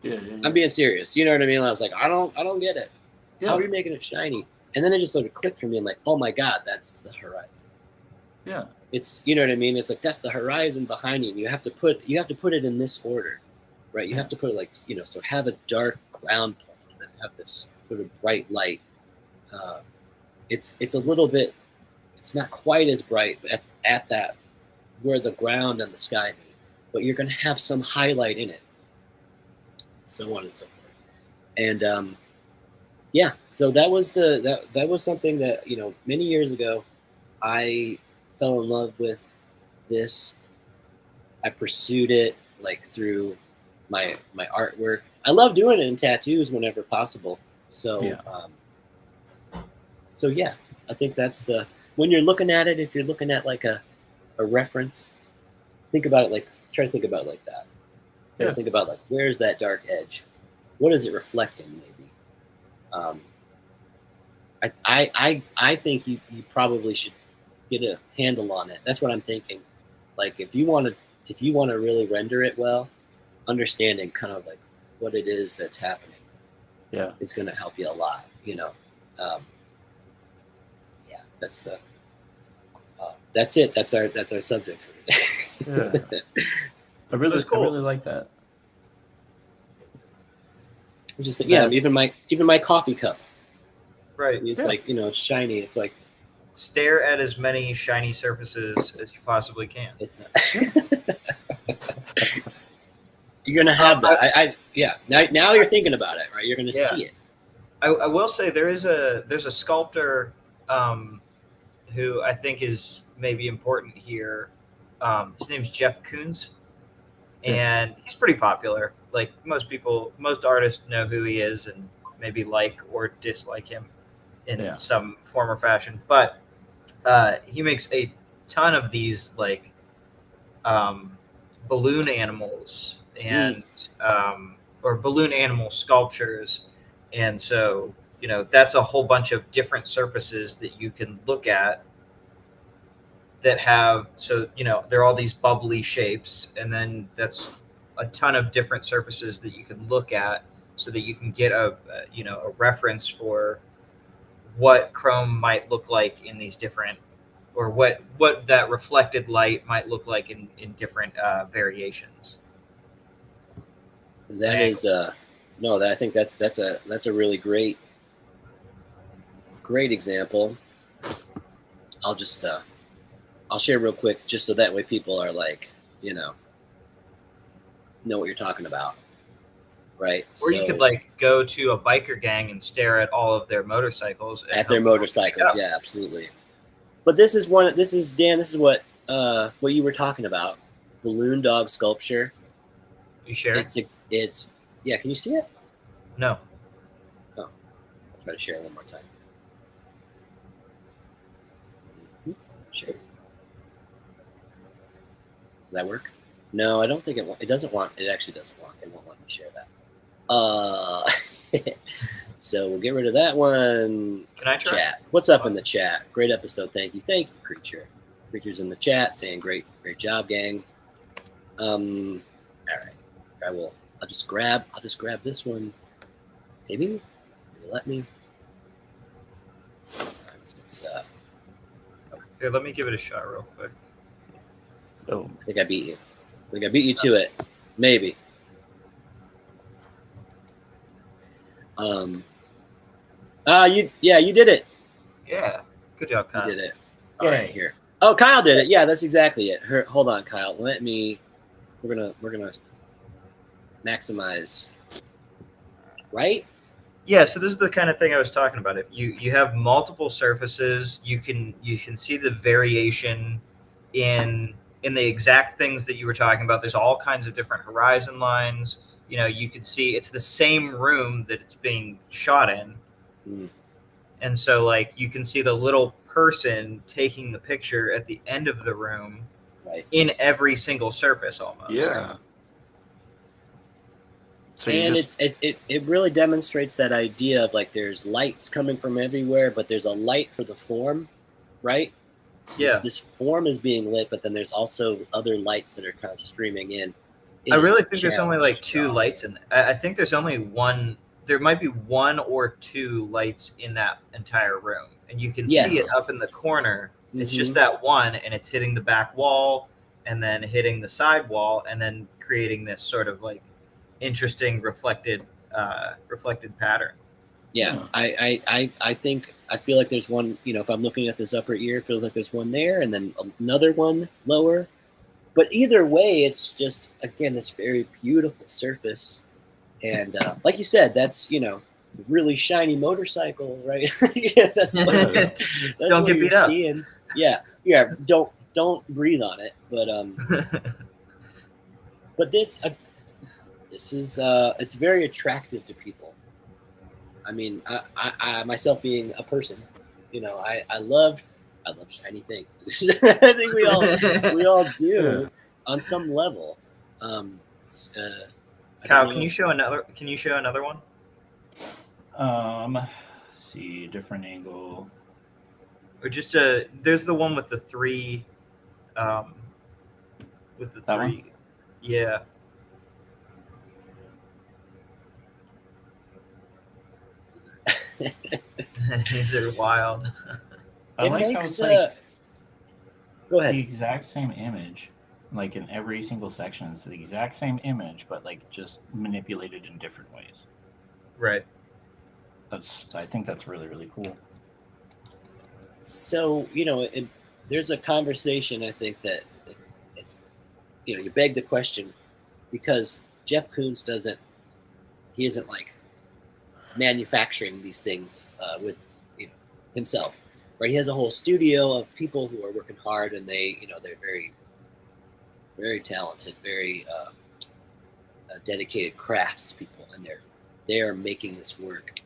Yeah. I'm being serious. You know what I mean? I was like, I don't get it. Yeah. How are you making it shiny? And then it just sort of clicked for me. I'm like, oh my God, that's the horizon. Yeah. It's, you know what I mean? It's like, that's the horizon behind you. And you have to put it in this order, right? You have to put it like, so have a dark ground plane and then have this sort of bright light. It's a little bit, it's not quite as bright at that, where the ground and the sky meet, but you're going to have some highlight in it. So on and so forth. And, so that was that was something that, many years ago, I fell in love with this. I pursued it like through my artwork. I love doing it in tattoos whenever possible. So, I think that's when you're looking at it, if you're looking at like a reference, think about it try to think about it like that. Yeah. Think about like, where's that dark edge? What is it reflecting maybe? I think you probably should get a handle on it. That's what I'm thinking. Like if you want to really render it well, understanding kind of like what it is that's happening. Yeah. It's going to help you a lot, that's it. That's our subject for today. Yeah. I really like that. It's just even my coffee cup. Right. It's like, it's shiny. It's like stare at as many shiny surfaces as you possibly can. It's you're gonna have that. Now you're thinking about it, right? You're gonna see it. I will say there's a sculptor who I think is maybe important here. His name's Jeff Koons, and he's pretty popular. Like most artists know who he is and maybe like or dislike him in some form or fashion. But he makes a ton of these like balloon animals and or balloon animal sculptures. And so, that's a whole bunch of different surfaces that you can look at that have, there are all these bubbly shapes, and then that's a ton of different surfaces that you can look at so that you can get a reference for what chrome might look like in these different, or what that reflected light might look like in different variations. That is I think that's a really great example. I'll just I'll share real quick just so that way people are like, know what you're talking about, right? Or you could like go to a biker gang and stare at all of their motorcycles. Yeah, absolutely. But this is Dan. This is what you were talking about, balloon dog sculpture. You share? It's yeah. Can you see it? No. Oh, I'll try to share it one more time. Share. Does that work? No, I don't think it doesn't want. It actually doesn't want. It won't let me share that. So we'll get rid of that one. Can I try? Chat. What's up in the chat? Great episode. Thank you, Creature. Creature's in the chat saying great job, gang. All right. I'll just grab this one. Maybe let me. Sometimes it's Here, let me give it a shot real quick. Oh, I think I beat you to it. Maybe. You did it. Yeah. Good job, Kyle. You did it. All right, here. Oh, Kyle did it. Yeah, that's exactly it. Hold on, Kyle. We're gonna maximize. Right? Yeah, so this is the kind of thing I was talking about. If you have multiple surfaces, you can see the variation in in the exact things that you were talking about. There's all kinds of different horizon lines. You know, you could see it's the same room that it's being shot in. And so, like, you can see the little person taking the picture at the end of the room, right, in every single surface almost. Yeah. So and it really demonstrates that idea of like there's lights coming from everywhere, but there's a light for the form, right? Yeah. This form is being lit, but then there's also other lights that are kind of streaming in. I really think there's only like 2 lights in. I think there's only one. There might be 1 or 2 lights in that entire room, and you can see it up in the corner. It's just that one, and it's hitting the back wall, and then hitting the side wall, and then creating this sort of like interesting reflected pattern. Yeah, I think I feel like there's one. You know, if I'm looking at this upper ear, it feels like there's one there, and then another one lower. But either way, it's just, again, this very beautiful surface. And like you said, that's, you know, really shiny motorcycle, right? Yeah, that's Don't what get you're beat up. seeing. Yeah, don't breathe on it. But this is it's very attractive to people. I mean, I myself being a person, you know, I love shiny things. I think we all do on some level. Kyle, can you show another one? See, different angle. Or just there's the one with the 3 with the 3 one? Yeah. These are wild. I It like makes, how it's like go ahead. the exact same image, like in every single section. It's the exact same image, but like just manipulated in different ways. Right. I think that's really, really cool. So, you know, there's a conversation, I think, that it's, you know, you beg the question, because Jeff Koons he isn't like manufacturing these things with, you know, himself, right? He has a whole studio of people who are working hard, and they're very, very talented, very dedicated crafts people, and they are making this work.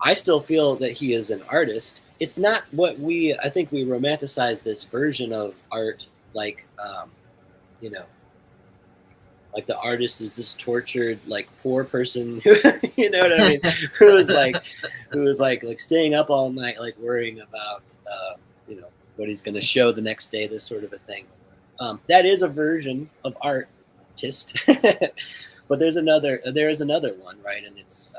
I still feel that he is an artist. It's not what I think we romanticize this version of art, like, you know, like the artist is this tortured, like, poor person, you know what I mean? who was like staying up all night, like worrying about, you know, what he's going to show the next day, this sort of a thing. That is a version of artist, but there is another one, right? And it's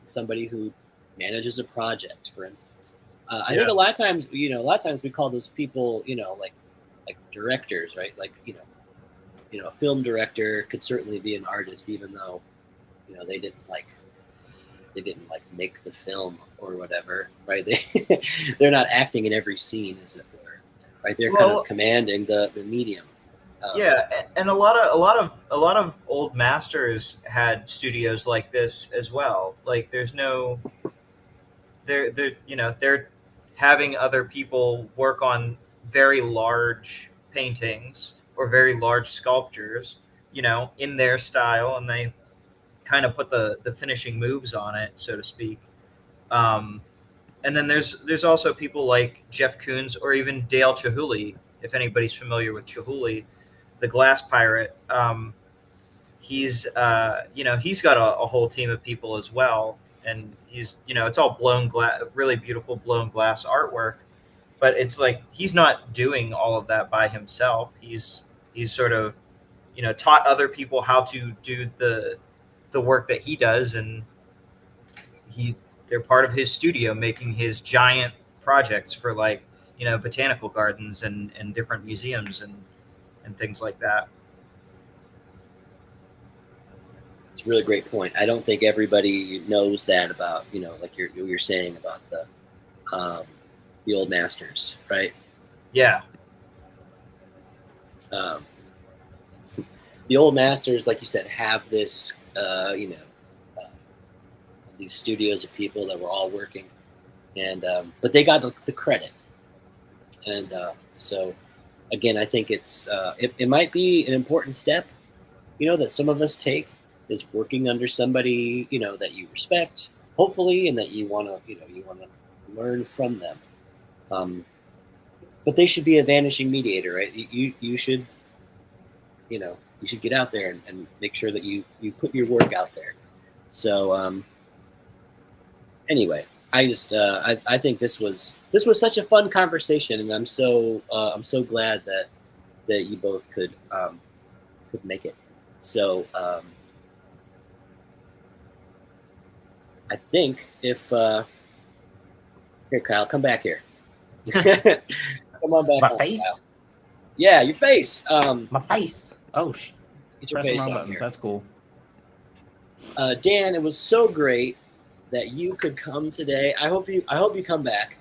somebody who manages a project, for instance. I think a lot of times we call those people, you know, like directors, right? Like, you know, a film director could certainly be an artist, even though, you know, they didn't make the film or whatever, right? They're not acting in every scene, as it were, right? They're kind of commanding the medium. And a lot of old masters had studios like this as well. Like, they're having other people work on very large paintings or very large sculptures, you know, in their style, and they kind of put the finishing moves on it, so to speak. And then there's also people like Jeff Koons or even Dale Chihuly, if anybody's familiar with Chihuly, the glass pirate. He's he's got a whole team of people as well, and he's, you know, it's all blown glass, really beautiful blown glass artwork. But it's like he's not doing all of that by himself. He's sort of, you know, taught other people how to do the work that he does, and they're part of his studio making his giant projects for, like, you know, botanical gardens and different museums and things like that. It's a really great point. I don't think everybody knows that about, you know, like you're saying about the old masters, right? Yeah. The old masters, like you said, have this, you know, these studios of people that were all working, and but they got the credit. And so, again, I think it might be an important step, that some of us take, is working under somebody, that you respect, hopefully, and that you want to, you want to learn from them. But they should be a vanishing mediator, right? You should, you should get out there and make sure that you put your work out there. So anyway, I think this was such a fun conversation, and I'm so glad that you both could make it. So I think if here, Kyle, come back here. Come on back. My face? Kyle. Yeah, your face. My face. Oh, get your face on buttons. here. That's cool. Dan, it was so great that you could come today. I hope you come back.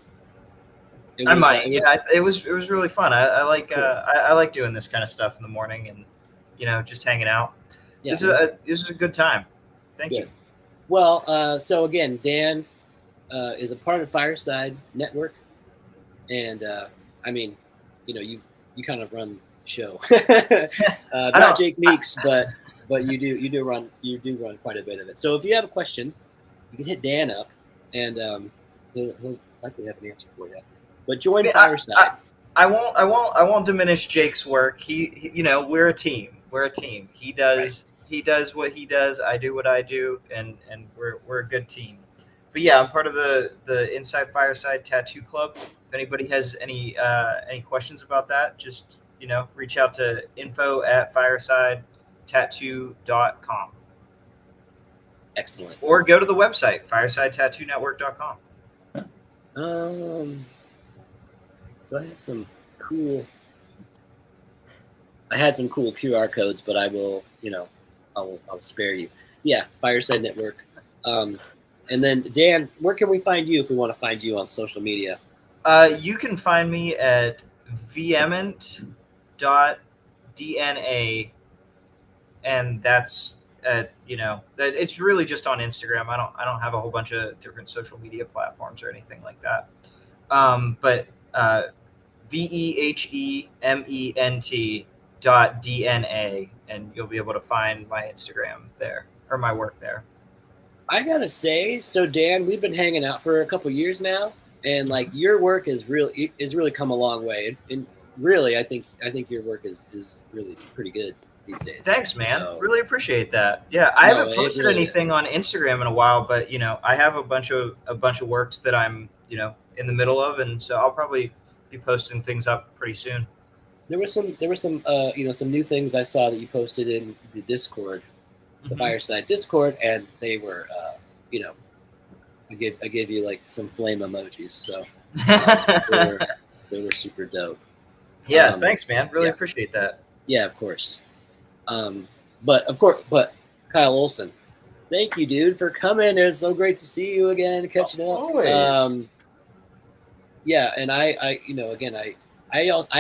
I might. It was really fun. I like cool. I like doing this kind of stuff in the morning, and just hanging out. Yeah, this is a good time. Thank you. Well, so again, Dan is a part of Fireside Network, and I mean, you kind of run the show. Not Jake Meeks, but you do run quite a bit of it. So if you have a question, you can hit Dan up, and he'll likely have an answer for you. But join Fireside. I won't diminish Jake's work. He we're a team. We're a team. He does what he does. I do what I do, and we're a good team. But yeah, I'm part of the Inside Fireside Tattoo Club. If anybody has any questions about that, just reach out to info@firesidetattoo.com. Excellent. Or go to the website firesidetattoo.network.com. I had some cool QR codes, but I will, I'll spare you. Yeah, Fireside Network. And then Dan, where can we find you if we want to find you on social media? You can find me at vehement.dna, and that's it's really just on Instagram. I don't have a whole bunch of different social media platforms or anything like that. But vehement.dna, and you'll be able to find my Instagram there, or my work there. I gotta say, so Dan, we've been hanging out for a couple years now, and like your work is really come a long way. And really, I think your work is really pretty good these days. Thanks, man. So, really appreciate that. Yeah, I haven't posted really anything on Instagram in a while, but I have a bunch of works that I'm in the middle of, and so I'll probably be posting things up pretty soon. There were some some new things I saw that you posted in the Discord, the Fireside Discord, and they were I gave you like some flame emojis, so they were super dope. Yeah, thanks, man. Really appreciate that. Yeah, of course. But Kyle Olson, thank you, dude, for coming. It's so great to see you again, catching up. Always. Yeah, and I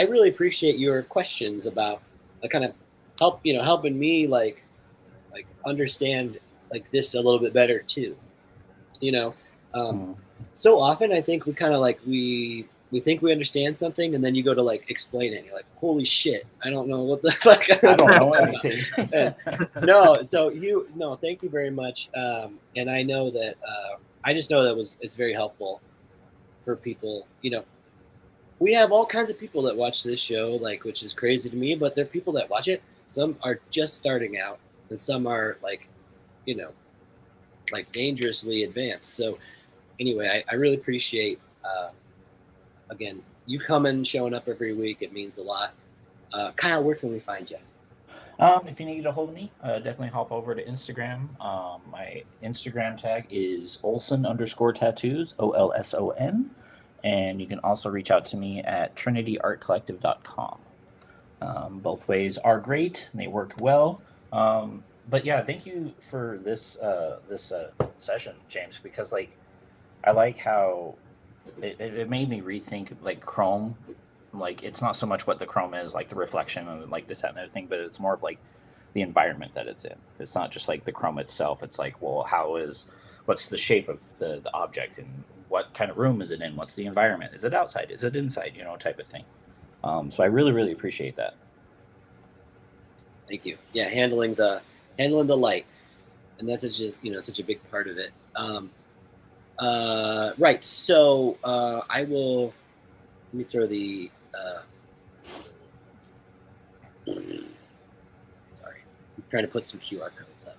really appreciate your questions about kind of helping me like understand like this a little bit better too. So often I think we kind of like we think we understand something, and then you go to like explain it, and you're like, holy shit, I don't know what the fuck. I don't know anything. Thank you very much. And I know that I just know that it's very helpful for people. We have all kinds of people that watch this show, like, which is crazy to me, but there are people that watch it. Some are just starting out, and some are like dangerously advanced. So anyway, I really appreciate again you coming and showing up every week. It means a lot. Kyle, where can we find you? If you need to get a hold of me, definitely hop over to Instagram. My Instagram tag is Olson_tattoos, OLSON. And you can also reach out to me at trinityartcollective.com. Both ways are great. They work well. But yeah, thank you for this session, James, because like I like how it made me rethink like chrome. Like it's not so much what the chrome is, like the reflection and like this, that, and everything, but it's more of like the environment that it's in. It's not just like the chrome itself. It's like, well, what's the shape of the object, and what kind of room is it in? What's the environment? Is it outside? Is it inside? Type of thing. So I really, really appreciate that. Thank you. Yeah, handling the light, and that's just such a big part of it. Right. So I will. Let me throw the. Sorry, I'm trying to put some QR codes up.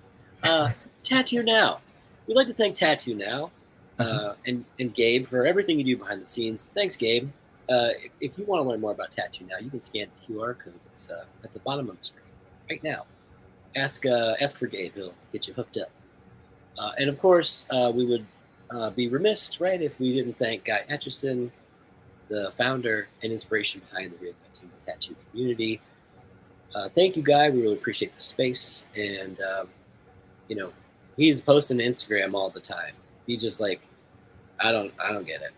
Tattoo Now. We'd like to thank Tattoo Now and Gabe for everything you do behind the scenes. Thanks, Gabe. If you want to learn more about Tattoo Now, you can scan the QR code. It's at the bottom of the screen right now. Ask for Gabe. He'll get you hooked up. And of course, we would be remiss, right, if we didn't thank Guy Etchison, the founder and inspiration behind the Reinventing the Tattoo community. Thank you, Guy. We really appreciate the space. And, he's posting to Instagram all the time. He just I don't get it.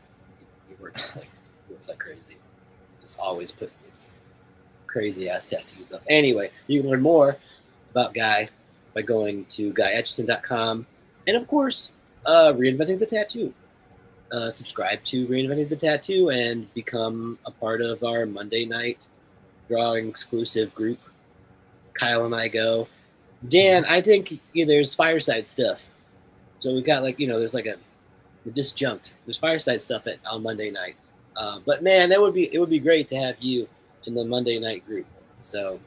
He works like crazy. Just always putting these crazy ass tattoos up. Anyway, you can learn more about Guy by going to guyetchison.com. And of course, Reinventing the Tattoo. Subscribe to Reinventing the Tattoo and become a part of our Monday night drawing exclusive group. Kyle and I go. Dan, I think there's fireside stuff. So we've got there's we're disjunct. There's fireside stuff on Monday night. But man, it would be great to have you in the Monday night group. So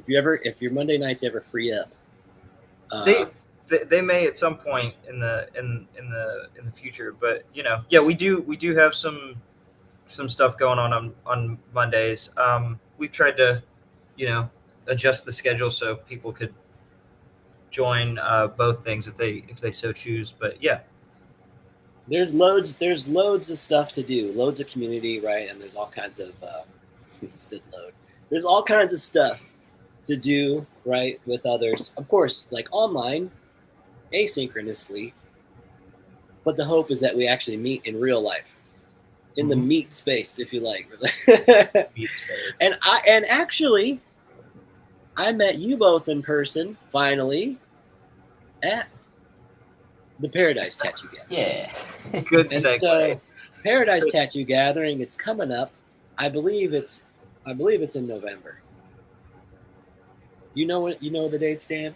if your Monday nights ever free up, they may at some point in the future, but yeah, we do have some stuff going on Mondays. We've tried to adjust the schedule so people could join both things if they so choose. But yeah, there's loads of stuff to do, loads of community, right? And there's all kinds of there's all kinds of stuff to do, right, with others, of course, like online, asynchronously, but the hope is that we actually meet in real life, in the meat space, if you like. meat space. And actually I met you both in person finally at the Paradise Tattoo Gathering. Yeah. Good And segue. so Paradise Tattoo Gathering, it's coming up. I believe it's in November. You know the dates, Dan?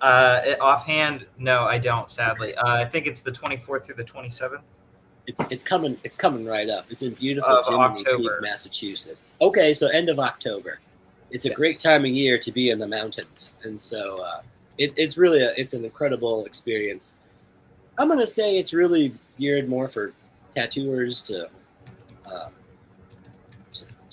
Offhand, no, I don't. Sadly, I think it's the 24th through the 27th. It's coming right up. It's in beautiful Jiminy Peak, Massachusetts. Okay, so end of October. It's a great time of year to be in the mountains, and so it's really it's an incredible experience. I'm gonna say it's really geared more for tattooers to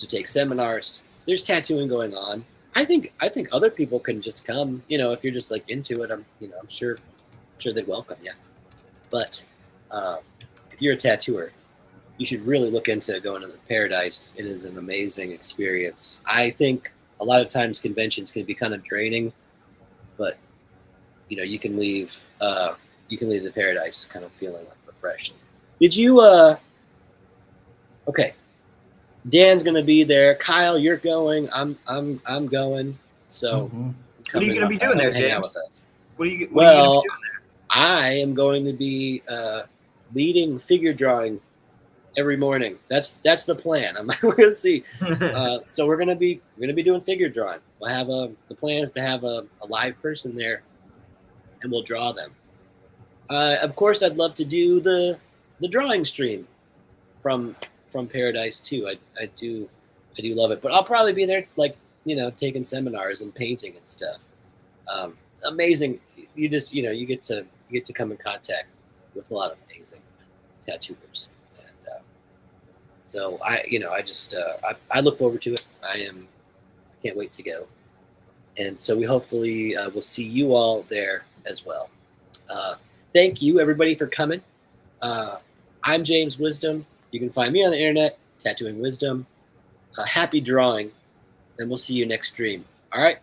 take seminars. There's tattooing going on. I think other people can just come. If you're just into it, I'm sure they'd welcome you. But if you're a tattooer, you should really look into going to the Paradise. It is an amazing experience. I think a lot of times conventions can be kind of draining, but you can leave the Paradise kind of feeling refreshed. Did you okay, Dan's gonna be there. Kyle, you're going. I'm going. So what are you gonna be doing there, hang out James? with us. What are you gonna be doing there? I am going to be leading figure drawing every morning. That's the plan. We're gonna see. So we're gonna be doing figure drawing. We'll have the plan is to have a live person there, and we'll draw them. Of course, I'd love to do the drawing stream from Paradise too. I do love it, but I'll probably be there taking seminars and painting and stuff. Amazing. You just you get to come in contact with a lot of amazing tattooers, and so I look forward to it. I can't wait to go, and so we hopefully will see you all there as well. Thank you everybody for coming. I'm James Wisdom. You can find me on the internet, Tattooing Wisdom. Happy drawing, and we'll see you next stream. All right.